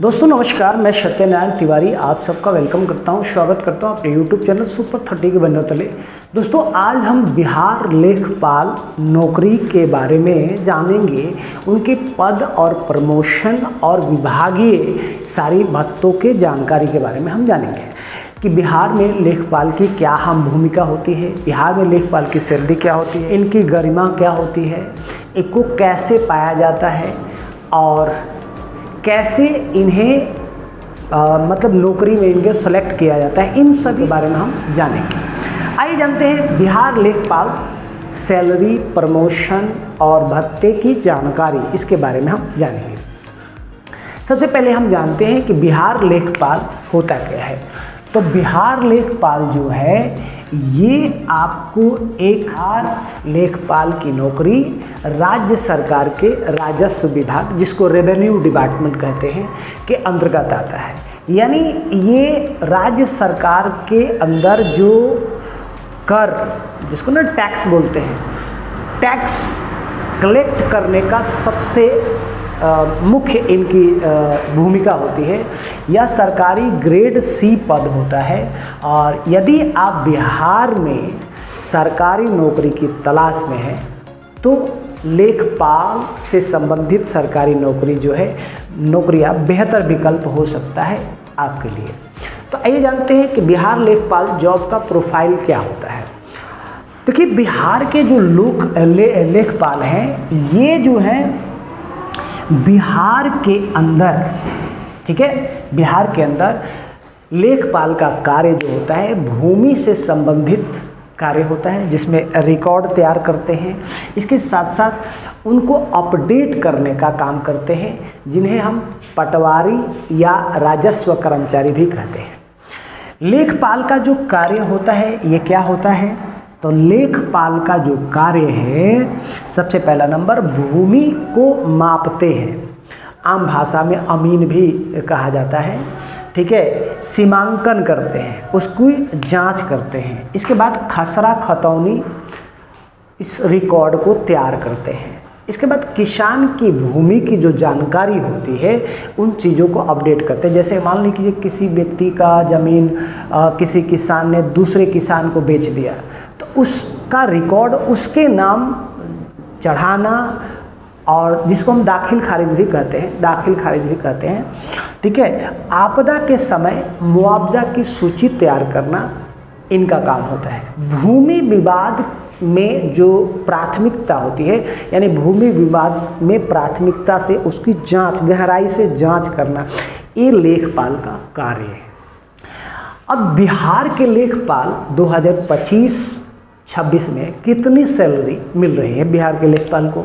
दोस्तों नमस्कार, मैं सत्यनारायण तिवारी आप सबका वेलकम करता हूं, स्वागत करता हूं अपने यूट्यूब चैनल सुपर 30 के बनने तले। दोस्तों आज हम बिहार लेखपाल नौकरी के बारे में जानेंगे, उनके पद और प्रमोशन और विभागीय सारी भत्तों के जानकारी के बारे में हम जानेंगे कि बिहार में लेखपाल की क्या अहम भूमिका होती है, बिहार में लेखपाल की सैलरी क्या होती है, इनकी गरिमा क्या होती है, इनको कैसे पाया जाता है और कैसे इन्हें मतलब नौकरी में इनको सेलेक्ट किया जाता है, इन सब के बारे में हम जानेंगे। आइए जानते हैं बिहार लेखपाल सैलरी, प्रमोशन और भत्ते की जानकारी, इसके बारे में हम जानेंगे। सबसे पहले हम जानते हैं कि बिहार लेखपाल होता क्या है। तो बिहार लेखपाल जो है ये आपको एक लेखपाल की नौकरी राज्य सरकार के राजस्व विभाग, जिसको रेवेन्यू डिपार्टमेंट कहते हैं, के अंतर्गत आता है। यानी ये राज्य सरकार के अंदर जो कर, जिसको ना टैक्स बोलते हैं, टैक्स कलेक्ट करने का सबसे मुख्य इनकी भूमिका होती है। यह सरकारी ग्रेड सी पद होता है और यदि आप बिहार में सरकारी नौकरी की तलाश में हैं तो लेखपाल से संबंधित सरकारी नौकरी जो है, नौकरियां बेहतर विकल्प हो सकता है आपके लिए। तो आइए जानते हैं कि बिहार लेखपाल जॉब का प्रोफाइल क्या होता है। देखिए बिहार के जो लेखपाल हैं, ये जो हैं बिहार के अंदर, ठीक है, बिहार के अंदर लेखपाल का कार्य जो होता है भूमि से संबंधित कार्य होता है, जिसमें रिकॉर्ड तैयार करते हैं, इसके साथ साथ उनको अपडेट करने का काम करते हैं, जिन्हें हम पटवारी या राजस्व कर्मचारी भी कहते हैं। लेखपाल का जो कार्य होता है ये क्या होता है, तो लेखपाल का जो कार्य है, सबसे पहला नंबर भूमि को मापते हैं, आम भाषा में अमीन भी कहा जाता है, ठीक है, सीमांकन करते हैं, उसकी जांच करते हैं, इसके बाद खसरा खतौनी इस रिकॉर्ड को तैयार करते हैं। इसके बाद किसान की भूमि की जो जानकारी होती है उन चीज़ों को अपडेट करते हैं। जैसे मान लीजिए किसी व्यक्ति का ज़मीन किसी किसान ने दूसरे किसान को बेच दिया, तो उसका रिकॉर्ड उसके नाम चढ़ाना, और जिसको हम दाखिल खारिज भी कहते हैं, ठीक है। आपदा के समय मुआवजा की सूची तैयार करना इनका काम होता है। भूमि विवाद में जो प्राथमिकता होती है, यानी भूमि विवाद में प्राथमिकता से उसकी जांच, गहराई से जांच करना, ये लेखपाल का कार्य है। अब बिहार के लेखपाल 2025-26 में कितनी सैलरी मिल रही है बिहार के लेखपाल को,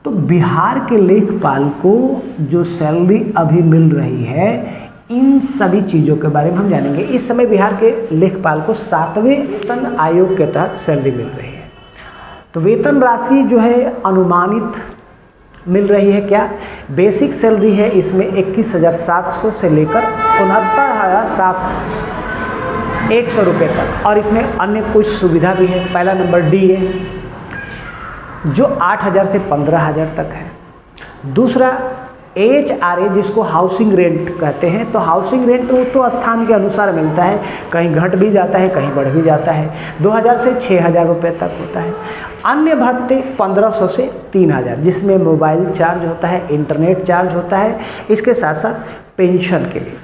तो बिहार के लेखपाल को जो सैलरी अभी मिल रही है, इन सभी चीज़ों के बारे में हम जानेंगे। इस समय बिहार के लेखपाल को 7वें वेतन आयोग के तहत सैलरी मिल रही है। तो वेतन राशि जो है अनुमानित मिल रही है, क्या बेसिक सैलरी है इसमें 21,700 से लेकर 69,100 रुपये तक, और इसमें अन्य कुछ सुविधा भी है। पहला नंबर डी है जो 8,000 से 15,000 तक है। दूसरा HRA, जिसको हाउसिंग रेंट कहते हैं, तो हाउसिंग रेंट तो स्थान के अनुसार मिलता है, कहीं घट भी जाता है, कहीं बढ़ भी जाता है, 2,000 से 6,000 रुपये तक होता है। अन्य भत्ते 1,500 से 3,000, जिसमें मोबाइल चार्ज होता है, इंटरनेट चार्ज होता है, इसके साथ साथ पेंशन के लिए।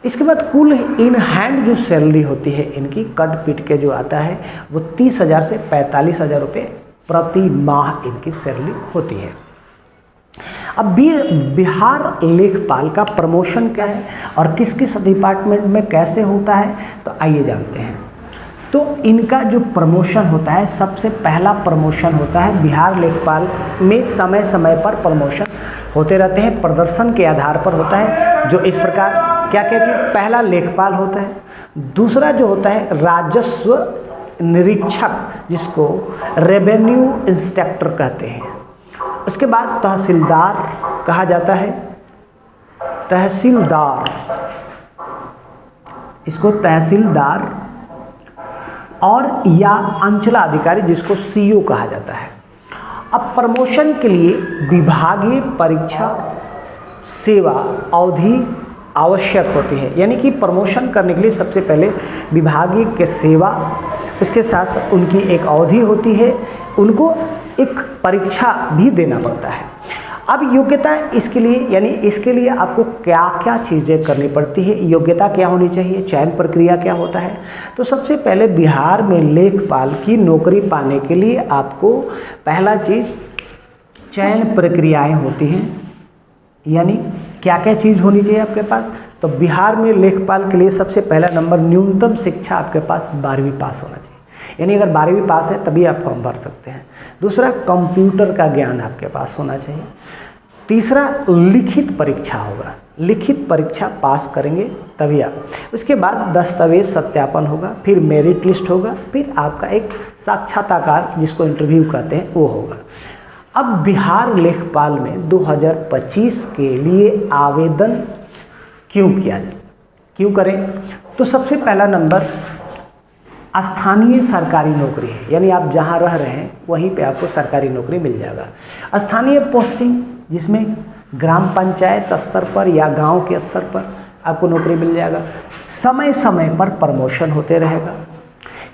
इसके बाद कुल इन हैंड जो सैलरी होती है इनकी, कट पीट के जो आता है, वो 30,000 से 45,000 रुपये प्रति माह इनकी सैलरी होती है। अब बिहार लेखपाल का प्रमोशन क्या है और किस किस डिपार्टमेंट में कैसे होता है, तो आइए जानते हैं। तो इनका जो प्रमोशन होता है, सबसे पहला प्रमोशन होता है बिहार लेखपाल में, समय समय पर प्रमोशन होते रहते हैं, प्रदर्शन के आधार पर होता है। जो इस प्रकार क्या क्या चीज़, पहला लेखपाल होता है, दूसरा जो होता है राजस्व निरीक्षक, जिसको रेवेन्यू इंस्पेक्टर कहते हैं। उसके बाद तहसीलदार कहा जाता है, तहसीलदार, इसको तहसीलदार, और या अंचलाधिकारी, जिसको CO कहा जाता है। अब प्रमोशन के लिए विभागीय परीक्षा सेवा अवधि आवश्यक होती है। यानी कि प्रमोशन करने के लिए सबसे पहले विभागीय के सेवा, उसके साथ साथ उनकी एक अवधि होती है, उनको एक परीक्षा भी देना पड़ता है। अब योग्यता इसके लिए, यानी इसके लिए आपको क्या क्या चीज़ें करनी पड़ती है, योग्यता क्या होनी चाहिए, चयन प्रक्रिया क्या होता है। तो सबसे पहले बिहार में लेखपाल की नौकरी पाने के लिए आपको पहला चीज़ चयन प्रक्रियाएं होती हैं। यानी क्या क्या चीज़ होनी चाहिए आपके पास। तो बिहार में लेखपाल के लिए सबसे पहला नंबर, न्यूनतम शिक्षा आपके पास 12वीं पास होना चाहिए। यानी अगर 12वीं पास है तभी आप फॉर्म भर सकते हैं। दूसरा, कंप्यूटर का ज्ञान आपके पास होना चाहिए। तीसरा, लिखित परीक्षा होगा, लिखित परीक्षा पास करेंगे तभी आप। उसके बाद दस्तावेज सत्यापन होगा, फिर मेरिट लिस्ट होगा, फिर आपका एक साक्षात्कार जिसको इंटरव्यू कहते हैं वो होगा। अब बिहार लेखपाल में 2025 के लिए आवेदन क्यों किया जाए, क्यों करें। तो सबसे पहला नंबर स्थानीय सरकारी नौकरी है। यानी आप जहां रह रहे हैं वहीं पे आपको सरकारी नौकरी मिल जाएगा। स्थानीय पोस्टिंग जिसमें ग्राम पंचायत स्तर पर या गांव के स्तर पर आपको नौकरी मिल जाएगा। समय समय पर प्रमोशन होते रहेगा।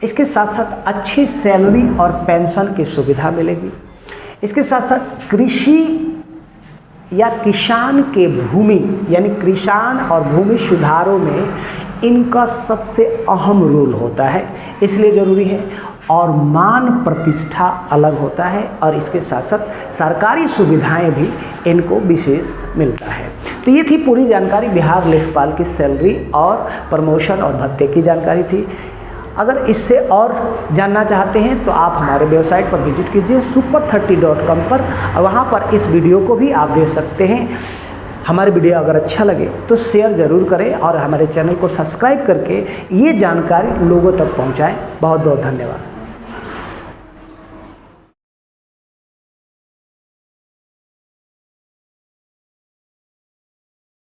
इसके साथ साथ अच्छी सैलरी और पेंशन की सुविधा मिलेगी। इसके साथ साथ कृषि या किसान के भूमि, यानी किसान और भूमि सुधारों में इनका सबसे अहम रोल होता है, इसलिए ज़रूरी है। और मान प्रतिष्ठा अलग होता है और इसके साथ साथ सरकारी सुविधाएं भी इनको विशेष मिलता है। तो ये थी पूरी जानकारी बिहार लेखपाल की सैलरी और प्रमोशन और भत्ते की जानकारी थी। अगर इससे और जानना चाहते हैं तो आप हमारे वेबसाइट पर विजिट कीजिए super30.com पर, वहाँ पर इस वीडियो को भी आप देख सकते हैं। हमारे वीडियो अगर अच्छा लगे तो शेयर ज़रूर करें और हमारे चैनल को सब्सक्राइब करके ये जानकारी लोगों तक पहुँचाएं। बहुत बहुत धन्यवाद।